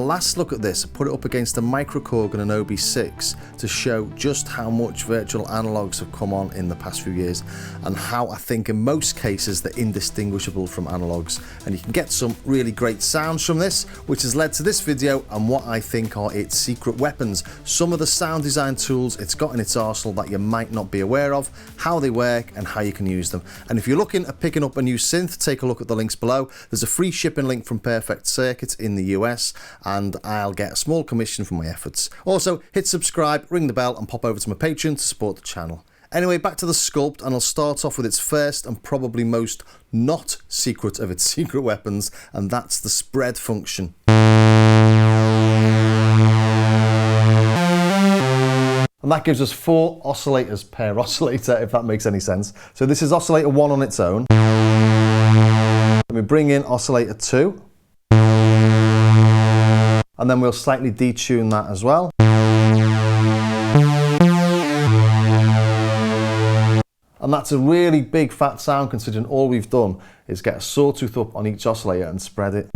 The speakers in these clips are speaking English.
last look at this, I put it up against a Microkorg and an OB6 to show just how much virtual analogues have come on in the past few years, and how I think in most cases they're indistinguishable from analogues, and you can get some really great sounds from this, which has led to this video and what I think are its secret weapons, some of the sound design tools it's got in its arsenal that you might not be aware of, how they work and how you can use them. And if you're looking at picking up a new synth, take a look at the links below. There's a free shipping link from Perfect Circuit in the US, and I'll get a small commission for my efforts. Also, hit subscribe, ring the bell and pop over to my Patreon to support the channel. Anyway, back to the Skulpt, and I'll start off with its first and probably most not secret of its secret weapons, and that's the spread function. And that gives us 4 oscillators per oscillator, if that makes any sense. So this is oscillator 1 on its own. Then we bring in oscillator 2. And then we'll slightly detune that as well. And that's a really big fat sound, considering all we've done is get a sawtooth up on each oscillator and spread it.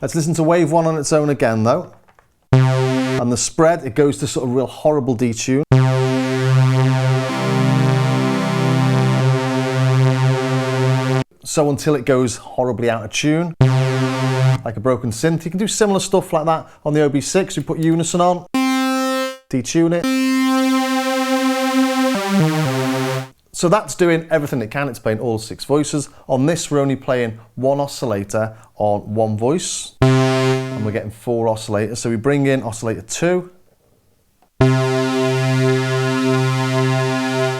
Let's listen to wave 1 on its own again though. And the spread, it goes to sort of real horrible detune. So until it goes horribly out of tune, like a broken synth. You can do similar stuff like that on the OB6. We put unison on, detune it. So that's doing everything it can. It's playing all 6 voices. On this, we're only playing 1 oscillator on 1 voice, and we're getting 4 oscillators. So we bring in oscillator 2.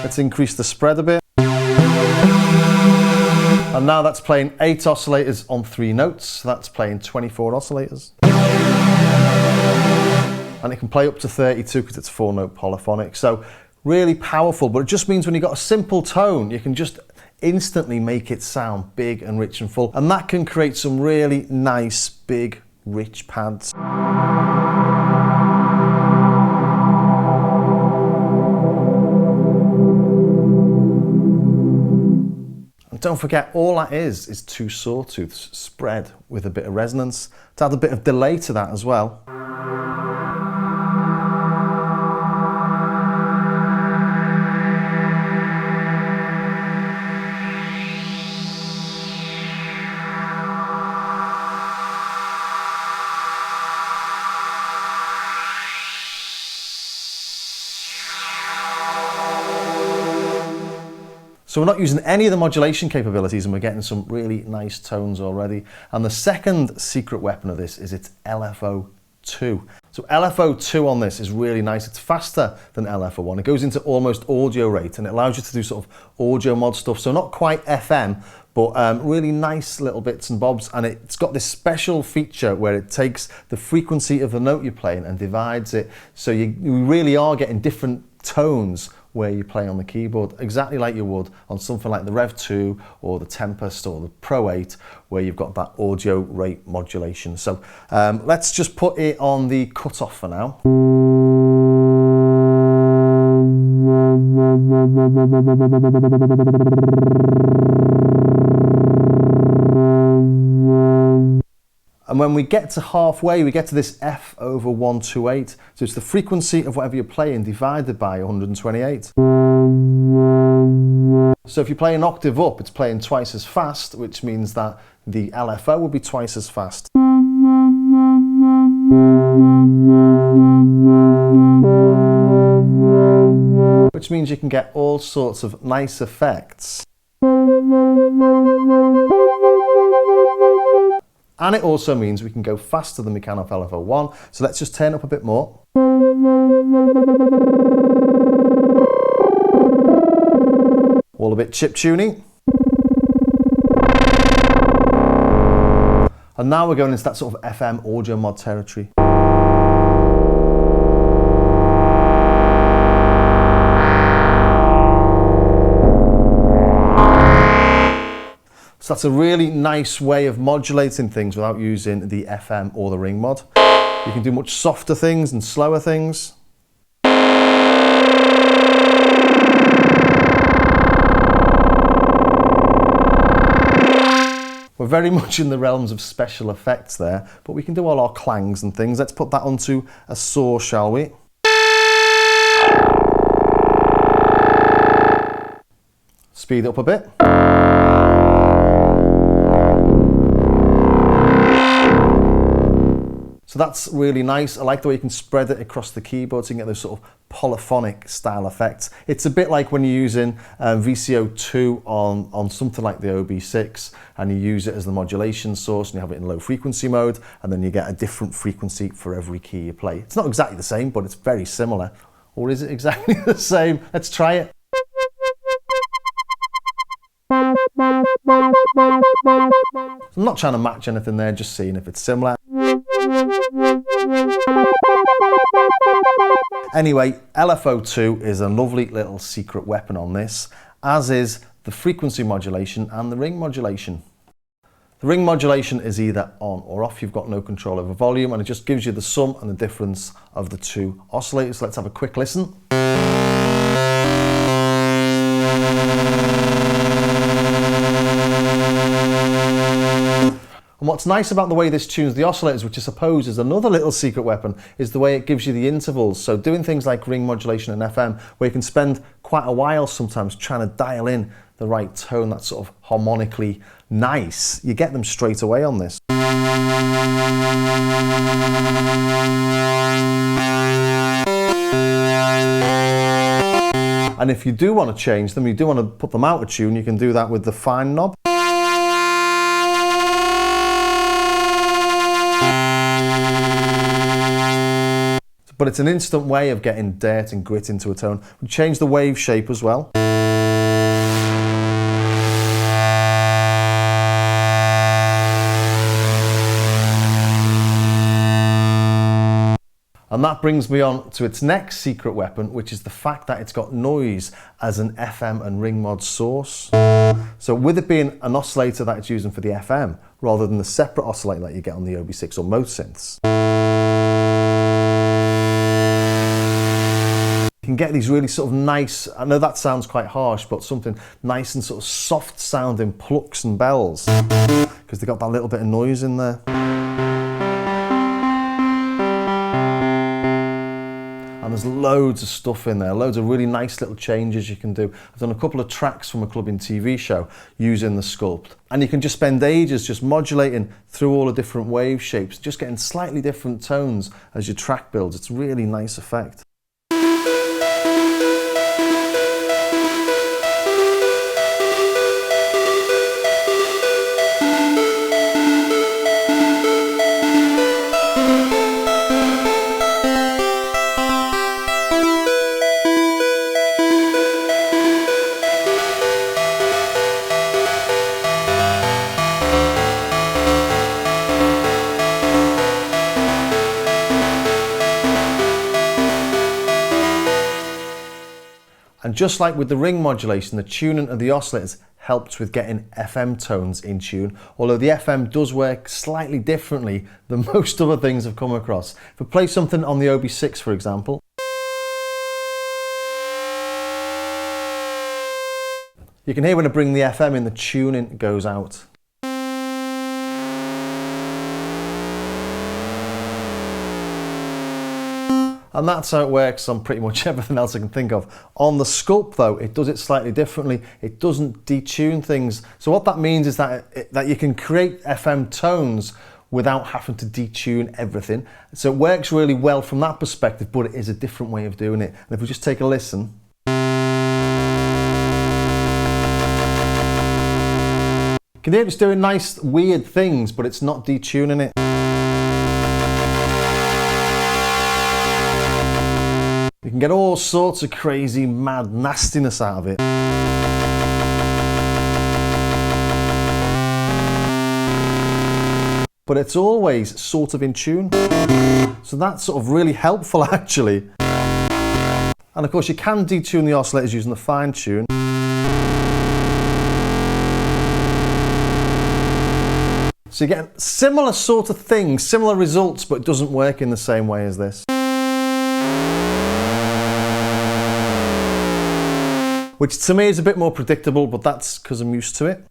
Let's increase the spread a bit. And now that's playing 8 oscillators on 3 notes. So that's playing 24 oscillators. And it can play up to 32 because it's 4-note polyphonic. So really powerful, but it just means when you've got a simple tone, you can just instantly make it sound big and rich and full. And that can create some really nice, big, rich pads. And don't forget, all that is 2 sawtooths spread with a bit of resonance to add a bit of delay to that as well. So we're not using any of the modulation capabilities and we're getting some really nice tones already. And the second secret weapon of this is its LFO2. So LFO2 on this is really nice. It's faster than LFO1. It goes into almost audio rate and it allows you to do sort of audio mod stuff. So not quite FM, but really nice little bits and bobs. And it's got this special feature where it takes the frequency of the note you're playing and divides it. So you really are getting different tones where you play on the keyboard, exactly like you would on something like the Rev 2 or the Tempest or the Pro 8, where you've got that audio rate modulation. So let's just put it on the cutoff for now. And when we get to halfway, we get to this F over 128. So it's the frequency of whatever you're playing divided by 128. So if you play an octave up, it's playing twice as fast, which means that the LFO will be twice as fast. Which means you can get all sorts of nice effects. And it also means we can go faster than we can off LFO1. So let's just turn up a bit more. All a bit chiptuney. And now we're going into that sort of FM audio mod territory. So that's a really nice way of modulating things without using the FM or the ring mod. You can do much softer things and slower things. We're very much in the realms of special effects there, but we can do all our clangs and things. Let's put that onto a saw, shall we? Speed it up a bit. So that's really nice. I like the way you can spread it across the keyboard so you can get those sort of polyphonic style effects. It's a bit like when you're using VCO2 on something like the OB6 and you use it as the modulation source and you have it in low frequency mode and then you get a different frequency for every key you play. It's not exactly the same, but it's very similar. Or is it exactly the same? Let's try it. So I'm not trying to match anything there, just seeing if it's similar. Anyway, LFO2 is a lovely little secret weapon on this, as is the frequency modulation and the ring modulation. The ring modulation is either on or off, you've got no control over volume, and it just gives you the sum and the difference of the two oscillators. Let's have a quick listen. And what's nice about the way this tunes the oscillators, which I suppose is another little secret weapon, is the way it gives you the intervals. So doing things like ring modulation and FM, where you can spend quite a while sometimes trying to dial in the right tone that's sort of harmonically nice, you get them straight away on this. And if you do want to change them, you do want to put them out of tune, you can do that with the fine knob. But it's an instant way of getting dirt and grit into a tone. We change the wave shape as well. And that brings me on to its next secret weapon, which is the fact that it's got noise as an FM and ring mod source. So with it being an oscillator that it's using for the FM, rather than the separate oscillator that you get on the OB6 or most synths, you can get these really sort of nice, I know that sounds quite harsh, but something nice and sort of soft sounding plucks and bells, because they've got that little bit of noise in there. And there's loads of stuff in there, loads of really nice little changes you can do. I've done a couple of tracks from a ClubbingTV show using the Skulpt. And you can just spend ages just modulating through all the different wave shapes, just getting slightly different tones as your track builds. It's a really nice effect. And just like with the ring modulation, the tuning of the oscillators helps with getting FM tones in tune, although the FM does work slightly differently than most other things I've come across. If I play something on the OB6, for example, you can hear when I bring the FM in, the tuning goes out. And that's how it works on pretty much everything else I can think of. On the Skulpt though, it does it slightly differently. It doesn't detune things. So what that means is that, that you can create FM tones without having to detune everything. So it works really well from that perspective, but it is a different way of doing it. And if we just take a listen. You can hear it's doing nice, weird things, but it's not detuning it. You can get all sorts of crazy, mad nastiness out of it. But it's always sort of in tune. So that's sort of really helpful actually. And of course you can detune the oscillators using the fine tune. So you get similar sort of things, similar results, but it doesn't work in the same way as this. Which to me is a bit more predictable, but that's because I'm used to it.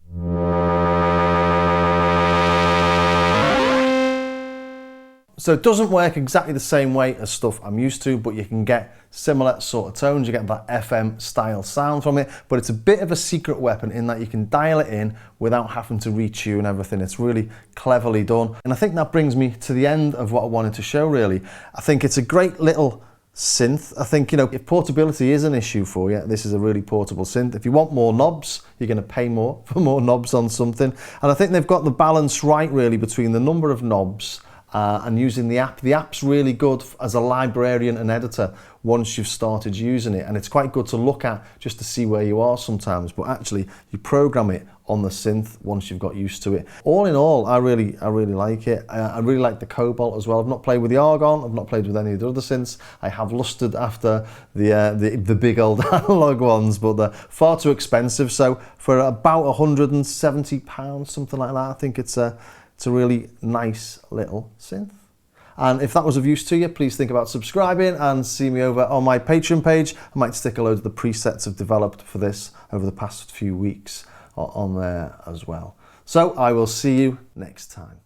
So it doesn't work exactly the same way as stuff I'm used to, but you can get similar sort of tones. You get that FM style sound from it, but it's a bit of a secret weapon in that you can dial it in without having to retune everything. It's really cleverly done. And I think that brings me to the end of what I wanted to show, really. I think it's a great little synth. I think, you know, if portability is an issue for you, this is a really portable synth. If you want more knobs, you're going to pay more for more knobs on something. And I think they've got the balance right, really, between the number of knobs and using the app. The app's really good as a librarian and editor once you've started using it, and it's quite good to look at just to see where you are sometimes, but actually you program it on the synth once you've got used to it. All in all, I really like it. I really like the Cobalt as well. I've not played with the Argon, I've not played with any of the other synths. I have lusted after the big old analog ones, but they're far too expensive. So for about £170, something like that, I think it's a really nice little synth. And if that was of use to you, please think about subscribing and see me over on my Patreon page. I might stick a load of the presets I've developed for this over the past few weeks on there as well. So I will see you next time.